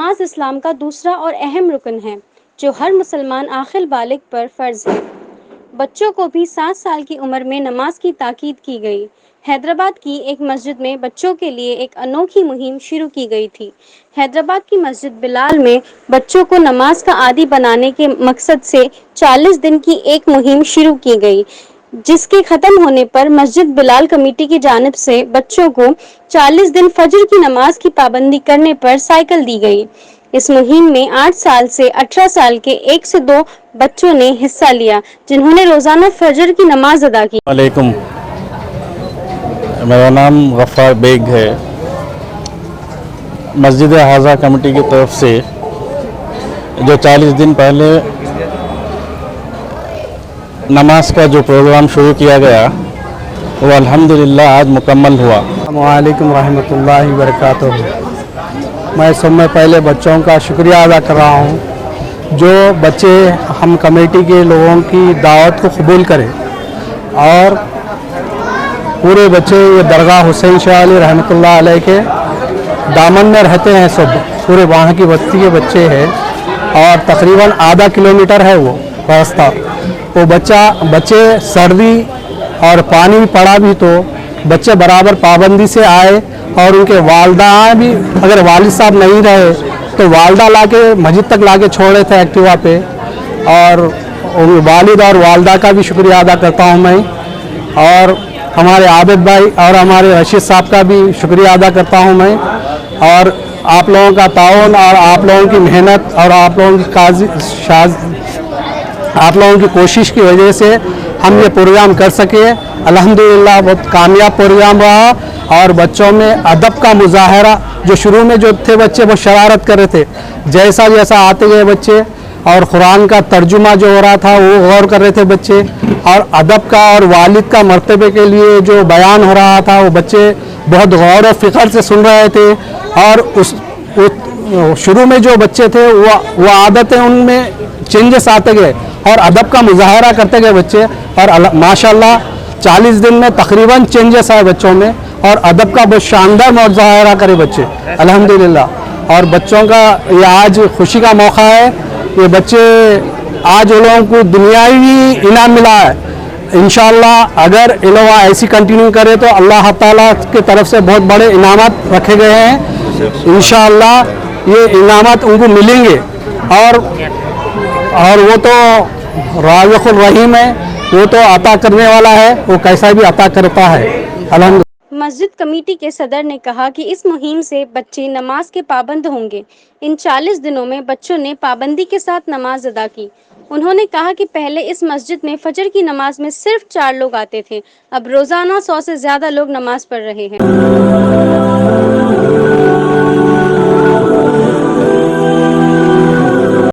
نماز اسلام کا دوسرا اور اہم رکن ہے جو ہر مسلمان عاقل بالغ پر فرض ہے۔ بچوں کو بھی 7 سال کی عمر میں نماز کی تاکید کی گئی۔ حیدرآباد کی ایک مسجد میں بچوں کے لیے ایک انوکھی مہم شروع کی گئی تھی۔ حیدرآباد کی مسجد بلال میں بچوں کو نماز کا عادی بنانے کے مقصد سے 40 دن کی ایک مہم شروع کی گئی، جس کے ختم ہونے پر مسجد بلال کمیٹی کی جانب سے بچوں کو 40 دن فجر کی نماز کی پابندی کرنے پر سائیکل دی گئی۔ اس مہم میں 8 سال سے 18 سال کے 1 سے 2 بچوں نے حصہ لیا، جنہوں نے روزانہ فجر کی نماز ادا کی۔ علیکم، میرا نام غفار بیگ ہے۔ مسجد حاضہ کمیٹی کی طرف سے جو 40 دن پہلے نماز کا جو پروگرام شروع کیا گیا وہ الحمدللہ آج مکمل ہوا۔ السلام علیکم ورحمۃ اللہ وبرکاتہ۔ میں سب میں پہلے بچوں کا شکریہ ادا کر رہا ہوں جو بچے ہم کمیٹی کے لوگوں کی دعوت کو قبول کریں، اور پورے بچے یہ درگاہ حسین شاہ علی رحمۃ اللہ علیہ کے دامن میں رہتے ہیں، سب پورے وہاں کی بستی کے بچے ہیں، اور تقریباً آدھا کلومیٹر ہے وہ راستہ۔ وہ بچے سردی اور پانی پڑا بھی تو بچے برابر پابندی سے آئے، اور ان کے والدہ بھی، اگر والد صاحب نہیں رہے تو والدہ لا کے مسجد تک لا کے چھوڑے تھے ایکٹیوا پہ، اور والد اور والدہ کا بھی شکریہ ادا کرتا ہوں میں، اور ہمارے عابد بھائی اور ہمارے رشید صاحب کا بھی شکریہ ادا کرتا ہوں میں، اور آپ لوگوں کا تعاون اور آپ لوگوں کی محنت اور آپ لوگوں کی کوشش کی وجہ سے ہم یہ پروگرام کر سکے۔ الحمدللہ بہت کامیاب پروگرام رہا، اور بچوں میں ادب کا مظاہرہ، جو شروع میں جو تھے بچے وہ شرارت کر رہے تھے، جیسا آتے گئے بچے، اور قرآن کا ترجمہ جو ہو رہا تھا وہ غور کر رہے تھے بچے، اور ادب کا اور والد کا مرتبے کے لیے جو بیان ہو رہا تھا وہ بچے بہت غور و فکر سے سن رہے تھے، اور شروع میں جو بچے تھے وہ عادتیں ان میں چینجز آتے گئے اور ادب کا مظاہرہ کرتے گئے بچے، اور ماشاءاللہ 40 دن میں تقریباً چینجز آئے بچوں میں، اور ادب کا بہت شاندار مظاہرہ کرے بچے الحمدللہ۔ اور بچوں کا یہ آج خوشی کا موقع ہے، یہ بچے آج ان لوگوں کو دنیاوی انعام ملا ہے۔ انشاءاللہ اگر یہ لوگ ایسی کنٹینیو کرے تو اللہ تعالیٰ کی طرف سے بہت بڑے انعامات رکھے گئے ہیں، انشاءاللہ یہ انعامات ان کو ملیں گے، اور وہ تو رازق الرحیم ہے، وہ تو عطا کرنے والا ہے، وہ کیسا بھی عطا کرتا ہے الحمدللہ۔ مسجد کمیٹی کے صدر نے کہا کہ اس مہم سے بچے نماز کے پابند ہوں گے۔ ان 40 دنوں میں بچوں نے پابندی کے ساتھ نماز ادا کی۔ انہوں نے کہا کہ پہلے اس مسجد میں فجر کی نماز میں صرف 4 لوگ آتے تھے، اب روزانہ 100 سے زیادہ لوگ نماز پڑھ رہے ہیں۔